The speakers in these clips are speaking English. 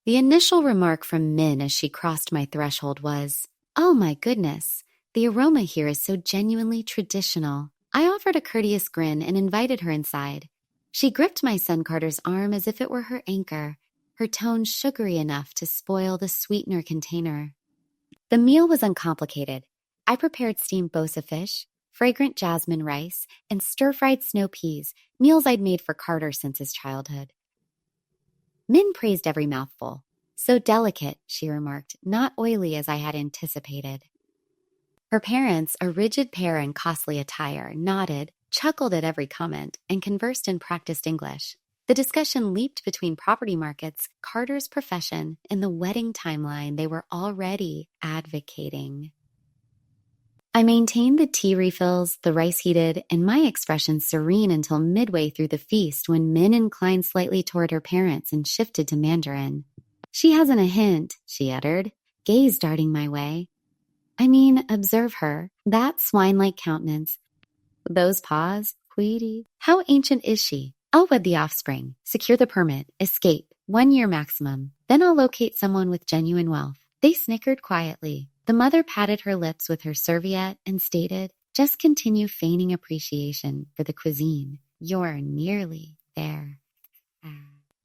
The initial remark from Min as she crossed my threshold was, "Oh my goodness, the aroma here is so genuinely traditional." I offered a courteous grin and invited her inside. She gripped my son Carter's arm as if it were her anchor, her tone sugary enough to spoil the sweetener container. The meal was uncomplicated. I prepared steamed bosa fish, fragrant jasmine rice, and stir-fried snow peas, meals I'd made for Carter since his childhood. Min praised every mouthful. "So delicate," she remarked, "not oily as I had anticipated." Her parents, a rigid pair in costly attire, nodded, chuckled at every comment, and conversed in practiced English. The discussion leaped between property markets, Carter's profession, and the wedding timeline they were already advocating. I maintained the tea refills, the rice heated, and my expression serene until midway through the feast when Min inclined slightly toward her parents and shifted to Mandarin. "She hasn't a hint," she uttered, gaze darting my way. I mean, observe her, that swine-like countenance. Those paws, Queedy. How ancient is she? I'll wed the offspring, secure the permit, escape, 1 year maximum. Then I'll locate someone with genuine wealth. They snickered quietly. The mother patted her lips with her serviette and stated, "Just continue feigning appreciation for the cuisine. You're nearly there."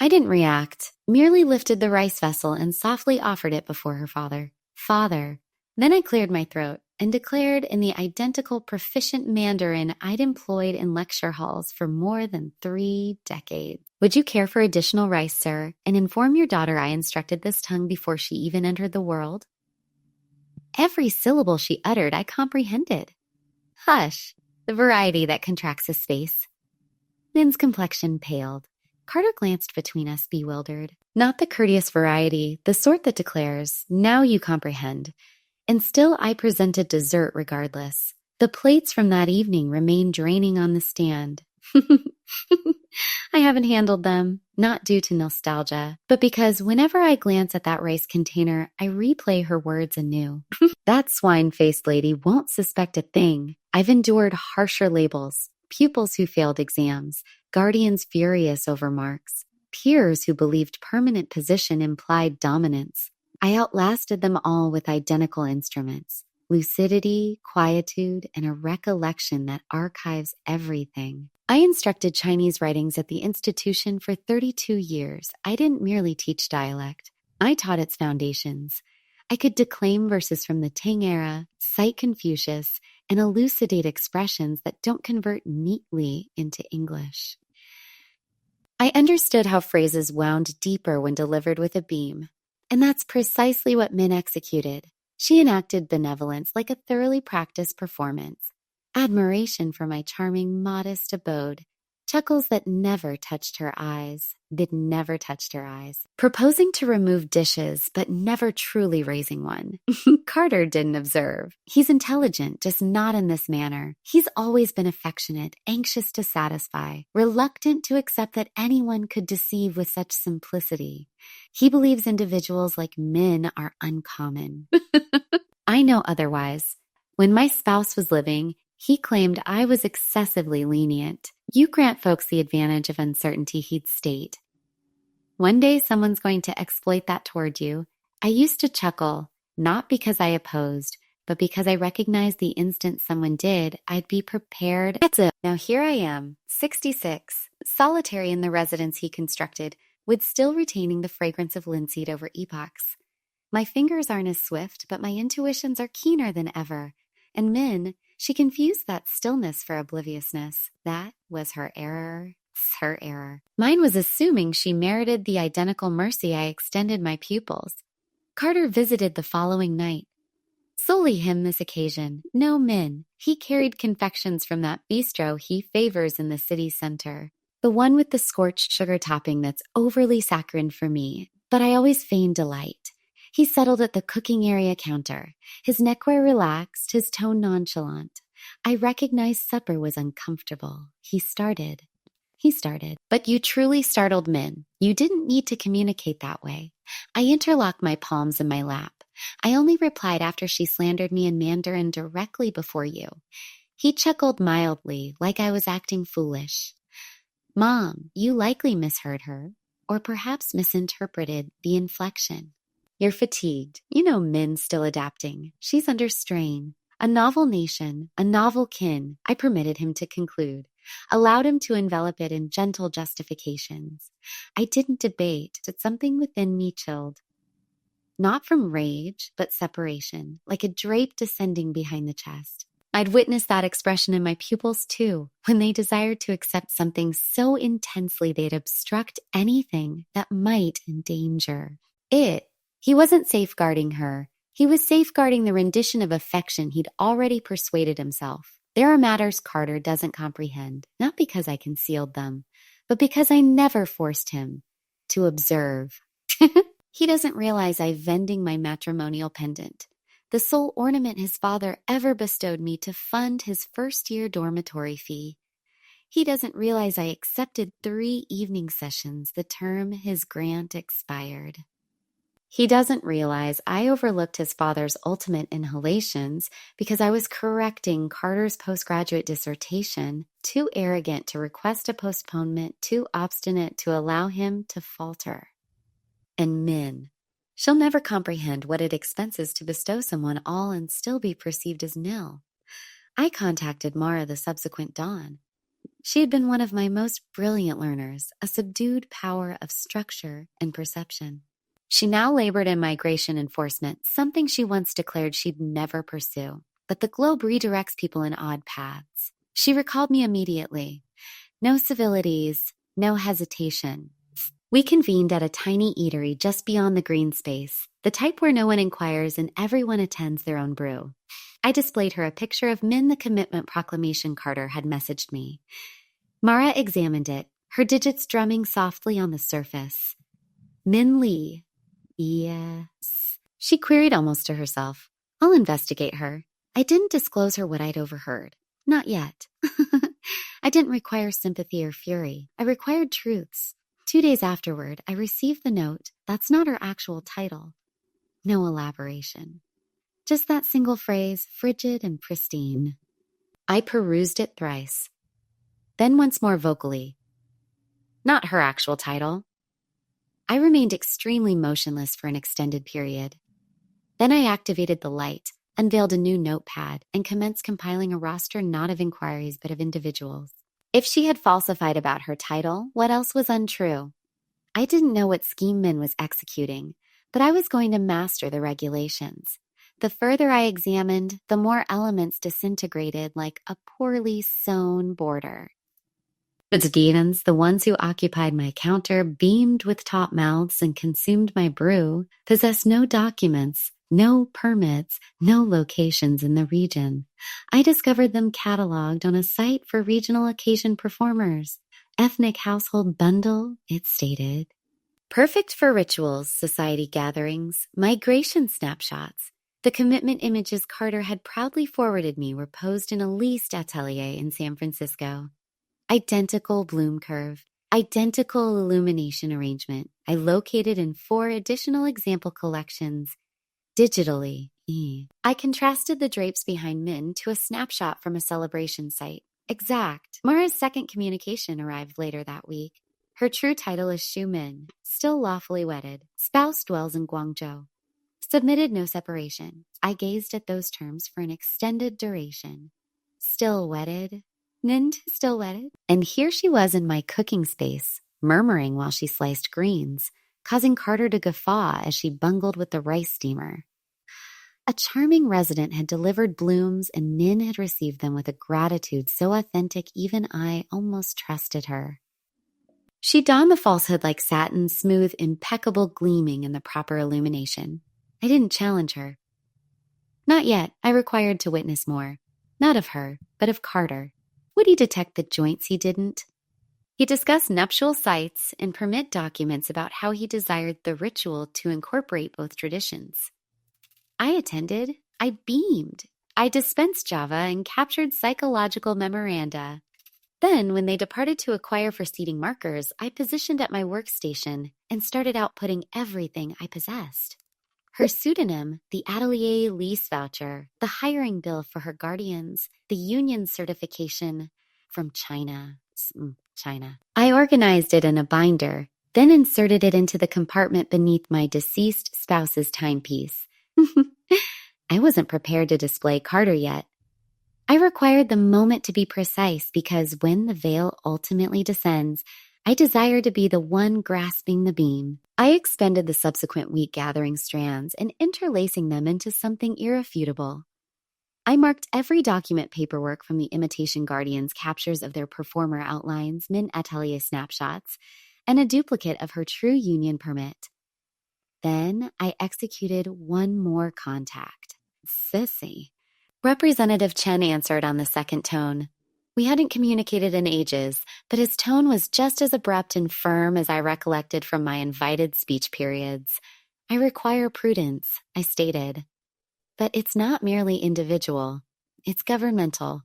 I didn't react, merely lifted the rice vessel and softly offered it before her father. "Father." Then I cleared my throat and declared in the identical proficient Mandarin I'd employed in lecture halls for more than 3 decades. "Would you care for additional rice, sir, and inform your daughter I instructed this tongue before she even entered the world?" Every syllable she uttered I comprehended. "Hush, the variety that contracts a space." Min's complexion paled. Carter glanced between us, bewildered. Not the courteous variety, the sort that declares, "Now you comprehend." And still I presented dessert regardless. The plates from that evening remained draining on the stand. I haven't handled them, not due to nostalgia, but because whenever I glance at that rice container, I replay her words anew. That swine-faced lady won't suspect a thing. I've endured harsher labels, pupils who failed exams, guardians furious over marks, peers who believed permanent position implied dominance. I outlasted them all with identical instruments, lucidity, quietude, and a recollection that archives everything. I instructed Chinese writings at the institution for 32 years. I didn't merely teach dialect. I taught its foundations. I could declaim verses from the Tang era, cite Confucius, and elucidate expressions that don't convert neatly into English. I understood how phrases wound deeper when delivered with a beam. And that's precisely what Min executed. She enacted benevolence like a thoroughly practiced performance. Admiration for my charming, modest abode. Chuckles that never touched her eyes. Proposing to remove dishes, but never truly raising one. Carter didn't observe. He's intelligent, just not in this manner. He's always been affectionate, anxious to satisfy, reluctant to accept that anyone could deceive with such simplicity. He believes individuals like Min are uncommon. I know otherwise. When my spouse was living, he claimed I was excessively lenient. You grant folks the advantage of uncertainty, he'd state. One day someone's going to exploit that toward you. I used to chuckle, not because I opposed, but because I recognized the instant someone did, I'd be prepared. That's it. Now here I am, 66, solitary in the residence he constructed, with still retaining the fragrance of linseed over epochs. My fingers aren't as swift, but my intuitions are keener than ever. And Min, she confused that stillness for obliviousness. That was her error. Her error. Mine was assuming she merited the identical mercy I extended my pupils. Carter visited the following night. Solely him this occasion, no Min. He carried confections from that bistro he favors in the city center. The one with the scorched sugar topping that's overly saccharine for me, but I always feigned delight. He settled at the cooking area counter, his neckwear relaxed, his tone nonchalant. I recognized supper was uncomfortable. He started. But you truly startled Min. You didn't need to communicate that way. I interlocked my palms in my lap. I only replied after she slandered me in Mandarin directly before you. He chuckled mildly, like I was acting foolish. Mom, you likely misheard her. or perhaps misinterpreted the inflection. You're fatigued. You know Min's still adapting. She's under strain. A novel nation, a novel kin, I permitted him to conclude, allowed him to envelop it in gentle justifications. I didn't debate, but something within me chilled. Not from rage, but separation, like a drape descending behind the chest. I'd witnessed that expression in my pupils too, when they desired to accept something so intensely they'd obstruct anything that might endanger it. He wasn't safeguarding her. He was safeguarding the rendition of affection he'd already persuaded himself. There are matters Carter doesn't comprehend, not because I concealed them, but because I never forced him to observe. He doesn't realize I'm vending my matrimonial pendant, the sole ornament his father ever bestowed me to fund his first-year dormitory fee. He doesn't realize I accepted 3 evening sessions the term his grant expired. He doesn't realize I overlooked his father's ultimate inhalations because I was correcting Carter's postgraduate dissertation, too arrogant to request a postponement, too obstinate to allow him to falter. And Min, she'll never comprehend what it expenses to bestow someone all and still be perceived as nil. I contacted Mara the subsequent dawn. She had been one of my most brilliant learners, a subdued power of structure and perception. She now labored in migration enforcement, something she once declared she'd never pursue. But the globe redirects people in odd paths. She recalled me immediately. No civilities, no hesitation. We convened at a tiny eatery just beyond the green space, the type where no one inquires and everyone attends their own brew. I displayed her a picture of Min the commitment proclamation Carter had messaged me. Mara examined it, her digits drumming softly on the surface. Min Lee. Yes. She queried almost to herself. I'll investigate her. I didn't disclose her what I'd overheard. Not yet. I didn't require sympathy or fury. I required truths. 2 days afterward, I received the note. That's not her actual title. No elaboration. Just that single phrase, frigid and pristine. I perused it thrice. Then once more vocally. Not her actual title. I remained extremely motionless for an extended period. Then I activated the light, unveiled a new notepad, and commenced compiling a roster not of inquiries but of individuals. If she had falsified about her title, what else was untrue? I didn't know what scheme Min was executing, but I was going to master the regulations. The further I examined, the more elements disintegrated like a poorly sewn border. The demons, the ones who occupied my counter, beamed with top mouths and consumed my brew, possessed no documents, no permits, no locations in the region. I discovered them cataloged on a site for regional occasion performers. Ethnic household bundle, it stated. Perfect for rituals, society gatherings, migration snapshots. The commitment images Carter had proudly forwarded me were posed in a leased atelier in San Francisco. Identical bloom curve, identical illumination arrangement. I located in 4 additional example collections, digitally. I contrasted the drapes behind Min to a snapshot from a celebration site. Exact. Mara's second communication arrived later that week. Her true title is Shu Min, still lawfully wedded. Spouse dwells in Guangzhou. Submitted no separation. I gazed at those terms for an extended duration. Still wedded. Nind still wedded. And here she was in my cooking space, murmuring while she sliced greens, causing Carter to guffaw as she bungled with the rice steamer. A charming resident had delivered blooms, and Min had received them with a gratitude so authentic even I almost trusted her. She donned the falsehood like satin, smooth, impeccable, gleaming in the proper illumination. I didn't challenge her. Not yet. I required to witness more. Not of her, but of Carter. Would he detect the joints he didn't? He discussed nuptial sites and permit documents about how he desired the ritual to incorporate both traditions. I attended. I beamed. I dispensed Java and captured psychological memoranda. Then, when they departed to acquire for seating markers, I positioned at my workstation and started outputting everything I possessed. Her pseudonym, the atelier lease voucher, the hiring bill for her guardians, the union certification from China. I organized it in a binder, then inserted it into the compartment beneath my deceased spouse's timepiece. I wasn't prepared to display Carter yet. I required the moment to be precise because when the veil ultimately descends, I desire to be the one grasping the beam. I expended the subsequent week gathering strands and interlacing them into something irrefutable. I marked every document paperwork from the Imitation Guardian's captures of their performer outlines, min atelier snapshots, and a duplicate of her true union permit. Then I executed one more contact. Sissy. Representative Chen answered on the second tone. We hadn't communicated in ages, but his tone was just as abrupt and firm as I recollected from my invited speech periods. I require prudence, I stated. But it's not merely individual. It's governmental.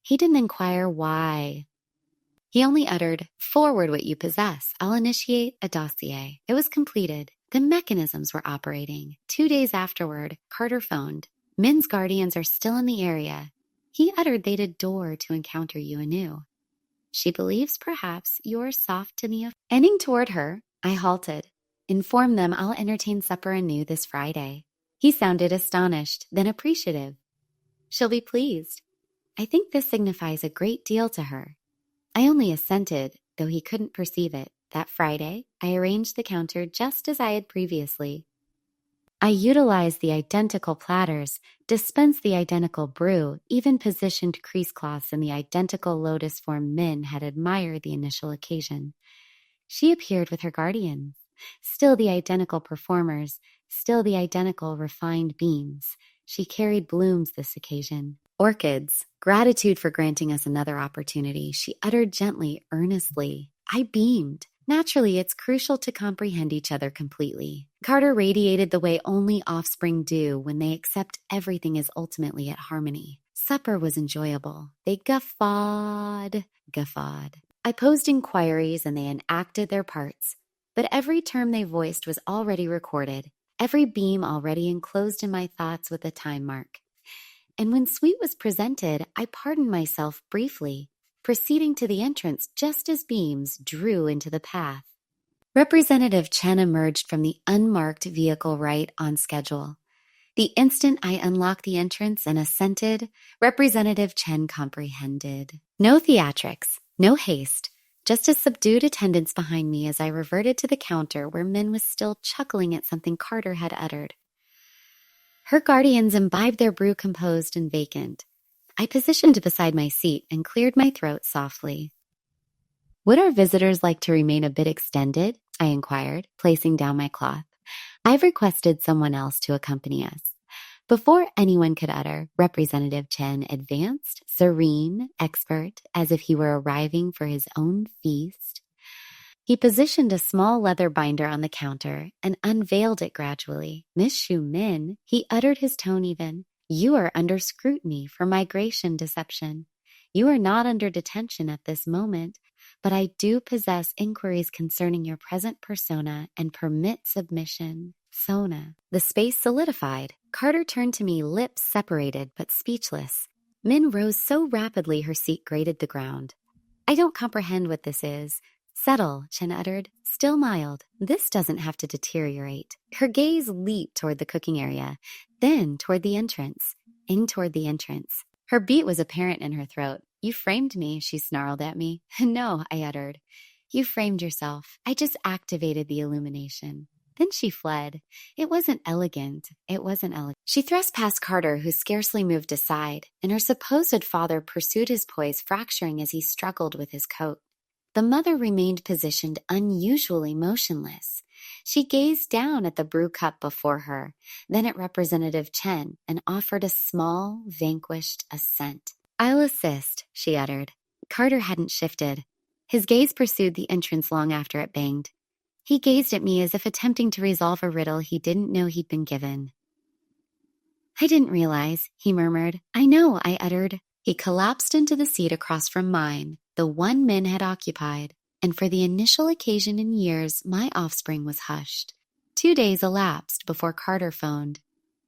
He didn't inquire why. He only uttered, forward what you possess. I'll initiate a dossier. It was completed. The mechanisms were operating. 2 days afterward, Carter phoned. Min's guardians are still in the area. He uttered they'd adore to encounter you anew. She believes perhaps you're soft to the... Ending toward her, I halted. Inform them I'll entertain supper anew this Friday. He sounded astonished, then appreciative. She'll be pleased. I think this signifies a great deal to her. I only assented, though he couldn't perceive it. That Friday, I arranged the counter just as I had previously. I utilized the identical platters, dispensed the identical brew, even positioned crease cloths in the identical lotus form Min had admired the initial occasion. She appeared with her guardians, still the identical performers, still the identical refined beams. She carried blooms this occasion. Orchids, gratitude for granting us another opportunity, she uttered gently, earnestly. I beamed. Naturally, it's crucial to comprehend each other completely. Carter radiated the way only offspring do when they accept everything as ultimately at harmony. Supper was enjoyable. They guffawed. I posed inquiries and they enacted their parts. But every term they voiced was already recorded, every beam already enclosed in my thoughts with a time mark. And when sweet was presented, I pardoned myself briefly, proceeding to the entrance just as beams drew into the path. Representative Chen emerged from the unmarked vehicle right on schedule. The instant I unlocked the entrance and assented, Representative Chen comprehended. No theatrics, no haste, just a subdued attendance behind me as I reverted to the counter where Min was still chuckling at something Carter had uttered. Her guardians imbibed their brew composed and vacant. I positioned beside my seat and cleared my throat softly. Would our visitors like to remain a bit extended? I inquired, placing down my cloth. I've requested someone else to accompany us. Before anyone could utter, Representative Chen advanced, serene, expert, as if he were arriving for his own feast. He positioned a small leather binder on the counter and unveiled it gradually. Miss Shu Min, he uttered his tone even. You are under scrutiny for migration deception. You are not under detention at this moment, but I do possess inquiries concerning your present persona and permit submission. Sona. The space solidified. Carter turned to me, lips separated but speechless. Min rose so rapidly her seat grated the ground. I don't comprehend what this is. Settle, Chen uttered, still mild. This doesn't have to deteriorate. Her gaze leaped toward the cooking area, then toward the entrance, in toward the entrance. Her beat was apparent in her throat. You framed me, she snarled at me. No, I uttered. You framed yourself. I just activated the illumination. Then she fled. It wasn't elegant. She thrust past Carter, who scarcely moved aside, and her supposed father pursued his poise, fracturing as he struggled with his coat. The mother remained positioned unusually motionless. She gazed down at the brew cup before her, then at Representative Chen, and offered a small, vanquished assent. I'll assist, she uttered. Carter hadn't shifted. His gaze pursued the entrance long after it banged. He gazed at me as if attempting to resolve a riddle he didn't know he'd been given. I didn't realize, he murmured. I know, I uttered. He collapsed into the seat across from mine, the one Min had occupied, and for the initial occasion in years, my offspring was hushed. 2 days elapsed before Carter phoned.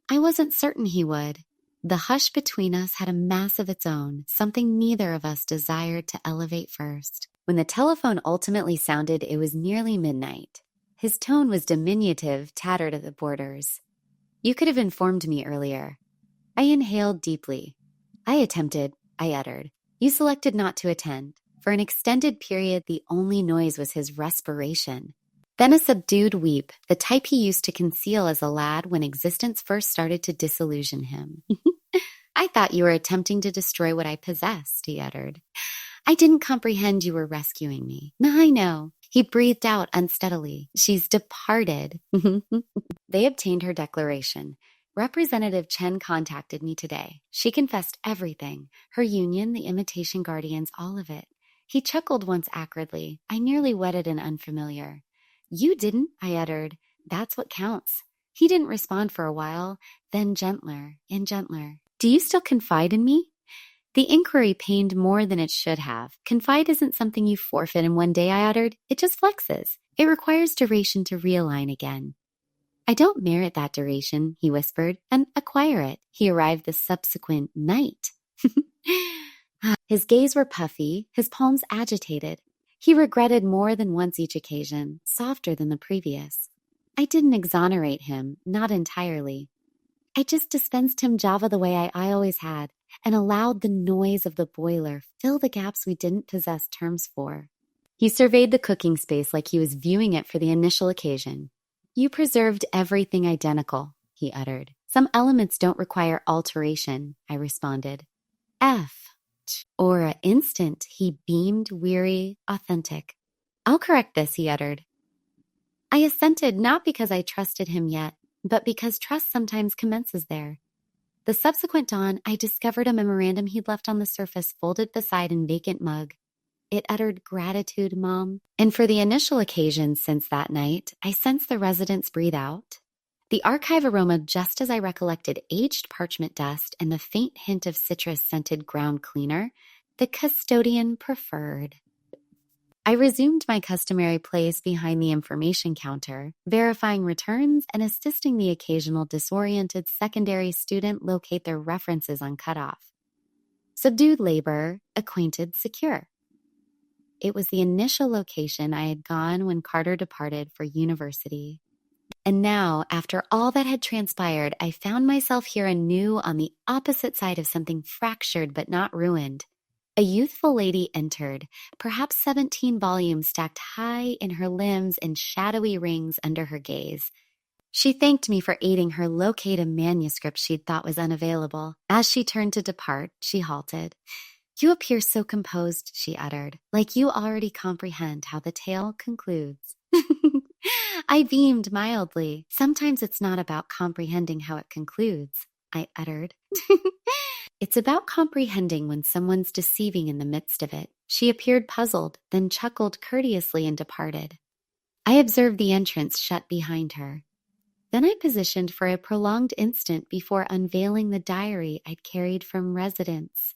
I wasn't certain he would. The hush between us had a mass of its own, something neither of us desired to elevate first. When the telephone ultimately sounded, it was nearly midnight. His tone was diminutive, tattered at the borders. You could have informed me earlier. I inhaled deeply. I uttered. You selected not to attend. For an extended period, the only noise was his respiration. Then a subdued weep, the type he used to conceal as a lad when existence first started to disillusion him. I thought you were attempting to destroy what I possessed, he uttered. I didn't comprehend you were rescuing me. I know. He breathed out unsteadily. She's departed. They obtained her declaration. Representative Chen contacted me today. She confessed everything. Her union, the imitation guardians, all of it. He chuckled once acridly. I nearly wedded an unfamiliar. You didn't, I uttered. That's what counts. He didn't respond for a while, then gentler and gentler. Do you still confide in me? The inquiry pained more than it should have. Confide isn't something you forfeit in one day, I uttered. It just flexes. It requires duration to realign again. I don't merit that duration, he whispered, and acquire it. He arrived the subsequent night. His gaze were puffy, his palms agitated. He regretted more than once each occasion, softer than the previous. I didn't exonerate him, not entirely. I just dispensed him Java the way I always had, and allowed the noise of the boiler fill the gaps we didn't possess terms for. He surveyed the cooking space like he was viewing it for the initial occasion. You preserved everything identical, he uttered. Some elements don't require alteration, I responded. Aura instant, he beamed, weary, authentic. I'll correct this, he uttered. I assented not because I trusted him yet, but because trust sometimes commences there. The subsequent dawn, I discovered a memorandum he'd left on the surface folded beside an vacant mug. It uttered gratitude, Mom. And for the initial occasion since that night, I sensed the residents breathe out. The archive aroma, just as I recollected aged parchment dust and the faint hint of citrus-scented ground cleaner, the custodian preferred. I resumed my customary place behind the information counter, verifying returns and assisting the occasional disoriented secondary student locate their references on cutoff. Subdued labor, acquainted, secure. It was the initial location I had gone when Carter departed for university. And now, after all that had transpired, I found myself here anew on the opposite side of something fractured but not ruined. A youthful lady entered, perhaps 17 volumes stacked high in her limbs and shadowy rings under her gaze. She thanked me for aiding her locate a manuscript she'd thought was unavailable. As she turned to depart, she halted. You appear so composed, she uttered, like you already comprehend how the tale concludes. I beamed mildly. Sometimes it's not about comprehending how it concludes, I uttered. It's about comprehending when someone's deceiving in the midst of it. She appeared puzzled, then chuckled courteously and departed. I observed the entrance shut behind her. Then I positioned for a prolonged instant before unveiling the diary I'd carried from residence.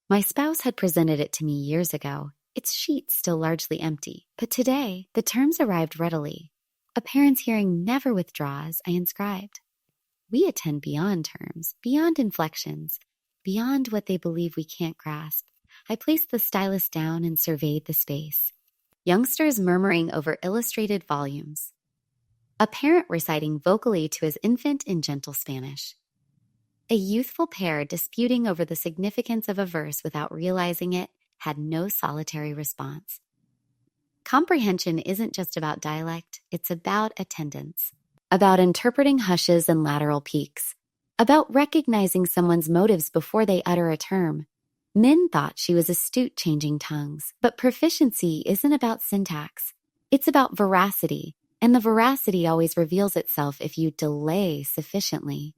My spouse had presented it to me years ago, its sheets still largely empty, but today the terms arrived readily. A parent's hearing never withdraws, I inscribed. We attend beyond terms, beyond inflections, beyond what they believe we can't grasp. I placed the stylus down and surveyed the space. Youngsters murmuring over illustrated volumes. A parent reciting vocally to his infant in gentle Spanish. A youthful pair disputing over the significance of a verse without realizing it had no solitary response. Comprehension isn't just about dialect, it's about attendance, about interpreting hushes and lateral peaks, about recognizing someone's motives before they utter a term. Min thought she was astute changing tongues, but proficiency isn't about syntax. It's about veracity, and the veracity always reveals itself if you delay sufficiently.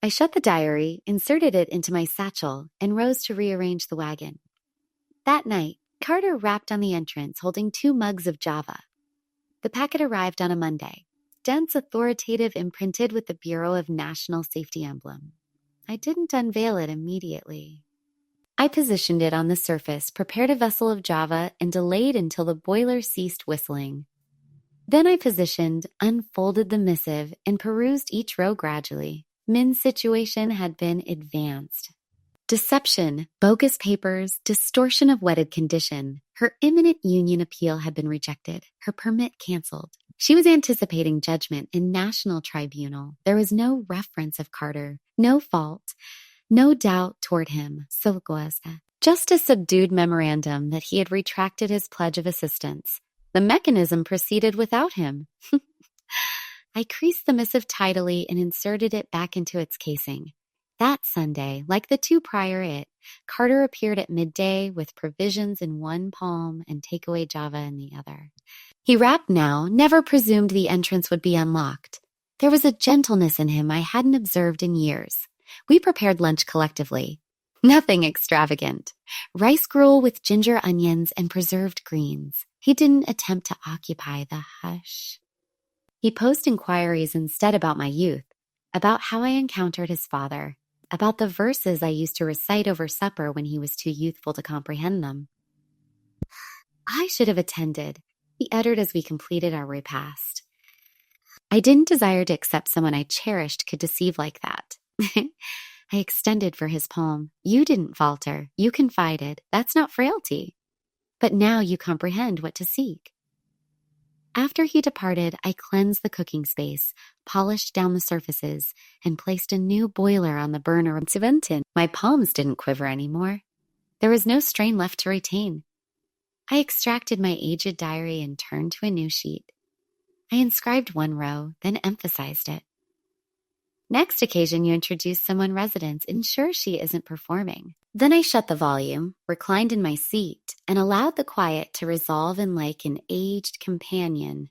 I shut the diary, inserted it into my satchel, and rose to rearrange the wagon. That night, Carter rapped on the entrance holding 2 mugs of Java. The packet arrived on a Monday, dense, authoritative, imprinted with the Bureau of National Safety emblem. I didn't unveil it immediately. I positioned it on the surface, prepared a vessel of Java, and delayed until the boiler ceased whistling. Then I positioned, unfolded the missive, and perused each row gradually. Min's situation had been advanced. Deception, bogus papers, distortion of wedded condition. Her imminent union appeal had been rejected, her permit canceled. She was anticipating judgment in national tribunal. There was no reference of Carter, no fault, no doubt toward him, soliloquized. Just a subdued memorandum that he had retracted his pledge of assistance. The mechanism proceeded without him. I creased the missive tidily and inserted it back into its casing. That Sunday, like the two prior Carter appeared at midday with provisions in one palm and takeaway Java in the other. He rapped now, never presumed the entrance would be unlocked. There was a gentleness in him I hadn't observed in years. We prepared lunch collectively. Nothing extravagant. Rice gruel with ginger onions and preserved greens. He didn't attempt to occupy the hush. He posed inquiries instead about my youth, about how I encountered his father, about the verses I used to recite over supper when he was too youthful to comprehend them. I should have attended, he uttered as we completed our repast. I didn't desire to accept someone I cherished could deceive like that. I extended for his palm. You didn't falter. You confided. That's not frailty. But now you comprehend what to seek. After he departed, I cleansed the cooking space, polished down the surfaces, and placed a new boiler on the burner of Siventin. My palms didn't quiver anymore. There was no strain left to retain. I extracted my aged diary and turned to a new sheet. I inscribed one row, then emphasized it. Next occasion you introduce someone residence, ensure she isn't performing. Then I shut the volume, reclined in my seat, and allowed the quiet to resolve in like an aged companion